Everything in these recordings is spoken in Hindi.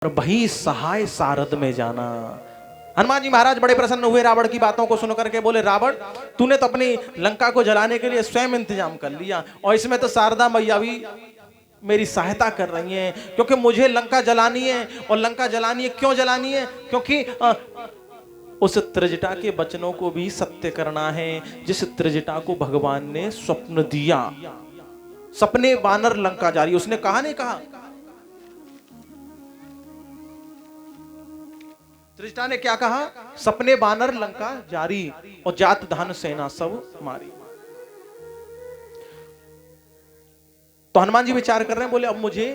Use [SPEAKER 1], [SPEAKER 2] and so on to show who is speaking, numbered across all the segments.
[SPEAKER 1] और वही सहाय सारद में जाना। हनुमान जी महाराज बड़े प्रसन्न हुए रावण की बातों को सुन करके बोले, रावण तूने तो अपनी लंका को जलाने के लिए स्वयं इंतजाम कर लिया और इसमें तो शारदा मैया भी मेरी सहायता कर रही हैं, क्योंकि मुझे लंका जलानी है। और लंका जलानी है, क्यों जलानी है? क्योंकि उस त्रिजटा के वचनों को भी सत्य करना है, जिस त्रिजटा को भगवान ने स्वप्न दिया। सपने वानर लंका जारी, उसने कहा नहीं कहा, त्रिजटा ने क्या कहा? सपने बानर लंका जारी और जात धन सेना सब मारी। तो हनुमान जी विचार कर रहे हैं, बोले अब मुझे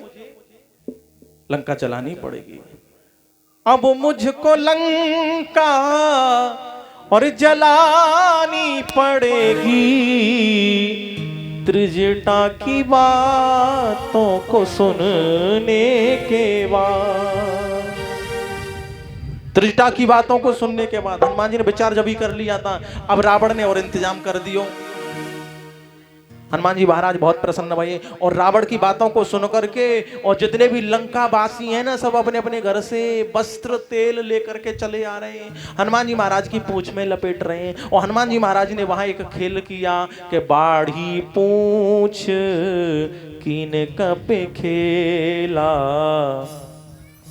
[SPEAKER 1] लंका चलानी पड़ेगी, अब मुझको लंका और जलानी पड़ेगी। त्रिजटा की बातों को सुनने के बाद, त्रिजटा की बातों को सुनने के बाद हनुमान जी ने विचार जब ही कर लिया था, अब रावण ने और इंतजाम कर दियो। हनुमान जी महाराज बहुत प्रसन्न भये और रावण की बातों को सुन करके और जितने भी लंका वासी हैं ना, सब अपने अपने घर से वस्त्र तेल लेकर के चले आ रहे हैं, हनुमान जी महाराज की पूंछ में लपेट रहे हैं। और हनुमान जी महाराज ने वहां एक खेल किया कि बाढ़ी पूंछ कीन कपे खेला,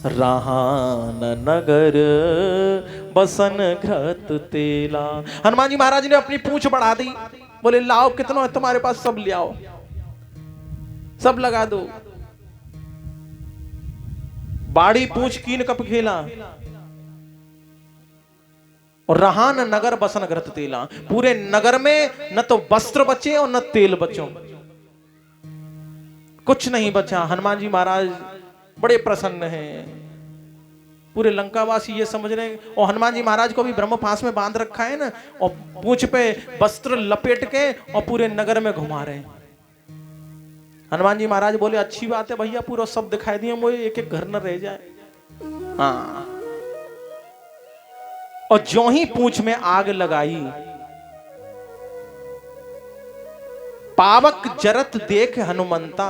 [SPEAKER 1] रहान नगर बसन घृत तेला। हनुमान जी महाराज ने अपनी पूंछ बढ़ा दी, बोले लाओ कितना है तुम्हारे पास, सब ले आओ, सब लगा दो। बाड़ी पूंछ कीन कप खेला और रहान नगर बसन घृत तेला। पूरे नगर में न तो वस्त्र बचे और न तेल बचो, कुछ नहीं बचा। हनुमान जी महाराज बड़े प्रसन्न हैं। पूरे लंकावासी ये समझ रहे हैं, और हनुमान जी महाराज को भी ब्रह्मपाश में बांध रखा है ना, और पूंछ पे वस्त्र लपेट के और पूरे नगर में घुमा रहे हैं। हनुमान जी महाराज बोले अच्छी बात है भैया, पूरा सब दिखाई दिया, मुझे एक एक घर न रह जाए। हाँ, और जो ही पूंछ में आग लगाई, पावक जरत देख हनुमंता,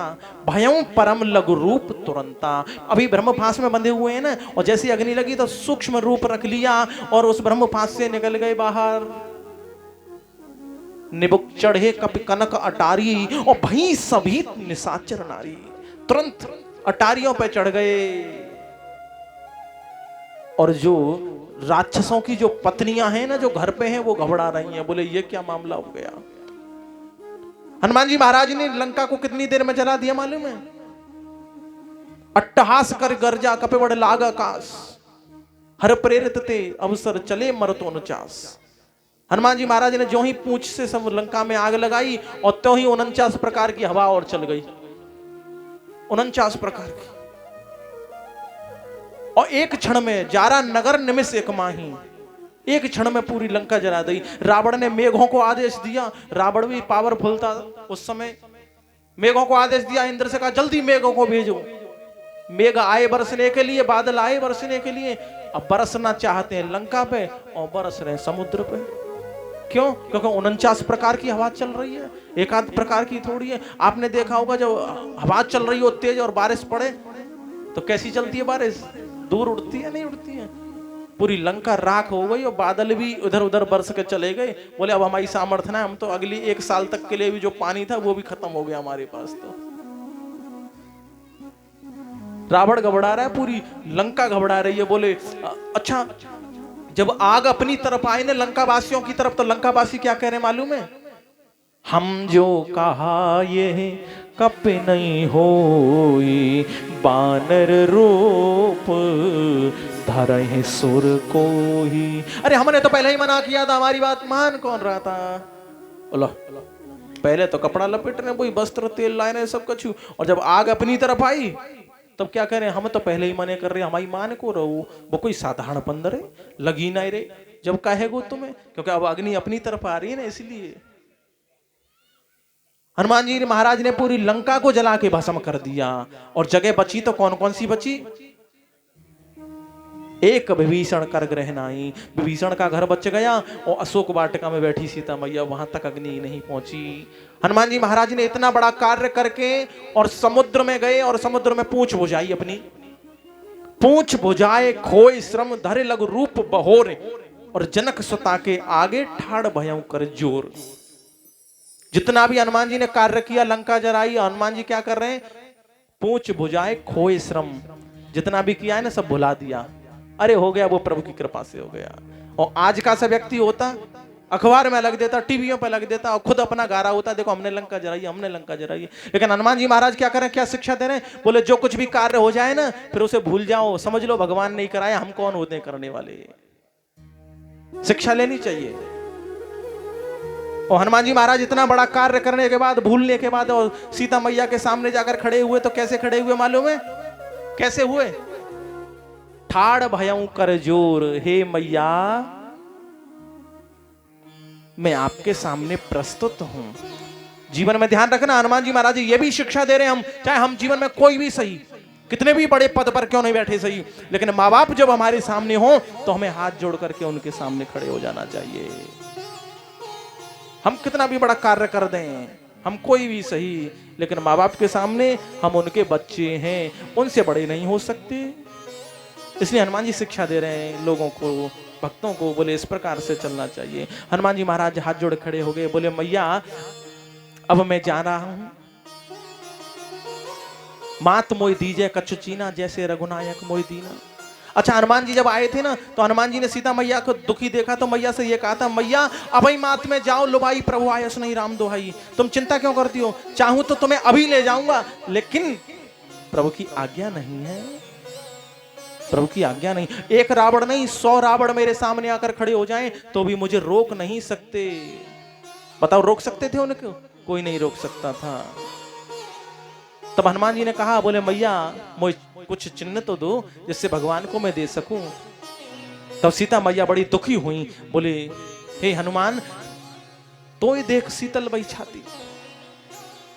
[SPEAKER 1] भयं परम लघु रूप तुरंता। अभी ब्रह्मपाश में बंधे हुए हैं ना, और जैसी अग्नि लगी तो सूक्ष्म रूप रख लिया और उस ब्रह्मपाश से निकल गए बाहर। निबुक चढ़े कपि कनक अटारी और भई सभी निशाचर नारी। तुरंत अटारियों पे चढ़ गए, और जो राक्षसों की जो पत्नियां हैं ना, जो घर पे हैं, वो घबरा रही हैं, बोले ये क्या मामला हो गया। हनुमान जी महाराज ने लंका को कितनी देर में जला दिया मालूम है? अट्टहास कर गर्जा कपे बड़ लाग आकाश, हर प्रेरित ते अवसर चले मरतो अनुचास। हनुमान जी महाराज ने जो ही पूंछ से सब लंका में आग लगाई और तो ही 49 प्रकार की हवा और चल गई, 49 प्रकार की। और एक क्षण में 11 नगर निमिष एक माही, एक क्षण में पूरी लंका जला दी। रावण ने मेघों को आदेश दिया, रावण भी पावरफुल था उस समय, मेघों को आदेश दिया, इंद्र से कहा जल्दी मेघों को भेजो। मेघ आए बरसने के लिए, बादल आए बरसने के लिए। अब बरसना चाहते हैं लंका पे और बरस रहे समुद्र पे। क्यों? क्योंकि 49 प्रकार की हवा चल रही है, एक आध प्रकार की थोड़ी है। आपने देखा होगा जब हवा चल रही हो तेज और बारिश पड़े तो कैसी चलती है बारिश, दूर उड़ती है नहीं उड़ती है। पूरी लंका राख हो गई और बादल भी उधर उधर बरस के चले गए। बोले अब हमारी सामर्थ्य ना, हम तो अगली 1 साल तक के लिए भी जो पानी था वो भी खत्म हो गया हमारे पास। तो रावण घबरा रहा है, पूरी लंका घबरा रही है। बोले अच्छा, जब आग अपनी तरफ आए ना लंका वासियों की तरफ, तो लंका वासी क्या कह रहे मालूम है? हम जो कहा ये कप नहीं होई, बानर रूप धरे सुर को ही। अरे हमने तो पहले ही मना किया था, हमारी बात मान कौन रहा था? बोलो, पहले तो कपड़ा लपेट रहे, वही वस्त्र तेल लाए रहे सब कुछ, और जब आग अपनी तरफ आई तब क्या कह रहे हैं? हम तो पहले ही मने कर रहे, हमारी मान को रहो, वो कोई साधारण बंदर है, लगी नहीं रे जब कहेगो तुम्हें, क्योंकि अब अग्नि अपनी तरफ आ रही है ना, इसलिए। हनुमान जी महाराज ने पूरी लंका को जला के भस्म कर दिया, और जगह बची तो कौन कौन सी बची? एक विभीषण कर ग्रह नाई, विभीषण का घर बच गया, और अशोक वाटिका में बैठी सीता मैया, वहां तक अग्नि नहीं पहुंची। हनुमान जी महाराज ने इतना बड़ा कार्य करके और समुद्र में गए और समुद्र में पूंछ बुझाई अपनी, पूछ भुजाए खोए श्रम धरे लघु रूप बहोरे, और जनक सुता के आगे ठाड़ भयं कर जोर। जितना भी हनुमान जी ने कार्य किया, लंका जराई, हनुमान जी क्या कर रहे हैं? पूछ भुजाए खोए श्रम, जितना भी किया है ना सब भुला दिया। अरे हो गया, वो प्रभु की कृपा से हो गया। और आज का सा व्यक्ति होता अखबार में लग देता, टीवियों पे लग देता और खुद अपना गारा होता, देखो हमने लंका जराई, हमने लंका जराई। लेकिन हनुमान जी महाराज क्या करें, क्या शिक्षा दे रहे हैं? बोले जो कुछ भी कार्य हो जाए ना फिर उसे भूल जाओ, समझ लो भगवान नहीं कराया, हम कौन होते हैं करने वाले। शिक्षा लेनी चाहिए। और हनुमान जी महाराज इतना बड़ा कार्य करने के बाद, भूलने के बाद, और सीता मैया के सामने जाकर खड़े हुए तो कैसे खड़े हुए मालूम है? कैसे हुए? ठाड़ भयं कर जोर, हे मैया मैं आपके सामने प्रस्तुत हूं। जीवन में ध्यान रखना, हनुमान जी महाराज ये भी शिक्षा दे रहे हैं, हम चाहे हम जीवन में कोई भी सही, कितने भी बड़े पद पर क्यों नहीं बैठे सही, लेकिन माँ बाप जब हमारे सामने हो तो हमें हाथ जोड़ करके उनके सामने खड़े हो जाना चाहिए। हम कितना भी बड़ा कार्य कर दें, हम कोई भी सही, लेकिन माँ बाप के सामने हम उनके बच्चे हैं, उनसे बड़े नहीं हो सकते। इसलिए हनुमान जी शिक्षा दे रहे हैं लोगों को, भक्तों को, बोले इस प्रकार से चलना चाहिए। हनुमान जी महाराज हाथ जोड़ खड़े हो गए, बोले मैया अब मैं जा रहा हूं, मात मोय दीजे कछु चीना, जैसे रघुनायक मोय दीना। अच्छा, हनुमान जी जब आए थे ना तो हनुमान जी ने सीता मैया को दुखी देखा तो मैया से ये कहा था, मैया अभी मात में जाओ, लुभाई प्रभु आयस नहीं राम दोहाई, तुम चिंता क्यों करती हो, चाहूं तो तुम्हें अभी ले जाऊंगा, लेकिन प्रभु की आज्ञा नहीं है, प्रभु की आज्ञा नहीं। एक रावण नहीं 100 रावण मेरे सामने आकर खड़े हो जाएं तो भी मुझे रोक नहीं सकते। बताओ, रोक सकते थे उनको? कोई नहीं रोक सकता था। तब हनुमान जी ने कहा, बोले मैया मुझे कुछ चिन्ह तो दो जिससे भगवान को मैं दे सकूं। तब सीता मैया बड़ी दुखी हुई, बोले हे हनुमान तो ये देख शीतल बही छाती,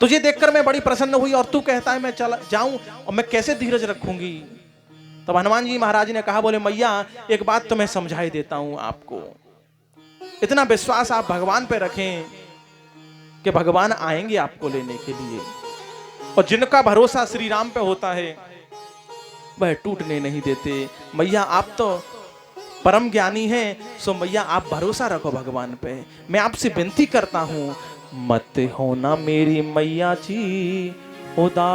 [SPEAKER 1] तुझे देखकर मैं बड़ी प्रसन्न हुई और तू कहता है मैं चला जाऊं, और मैं कैसे धीरज रखूंगी। तब हनुमान जी महाराज ने कहा, बोले मैया एक बात तो मैं समझाई देता हूं आपको, इतना विश्वास आप भगवान पे रखें कि भगवान आएंगे आपको लेने के लिए, और जिनका भरोसा श्री राम पे होता है वह टूटने नहीं देते। मैया आप तो परम ज्ञानी हैं, सो मैया आप भरोसा रखो भगवान पे। मैं आपसे विनती करता हूं, मत होना मेरी मैया जी उदास,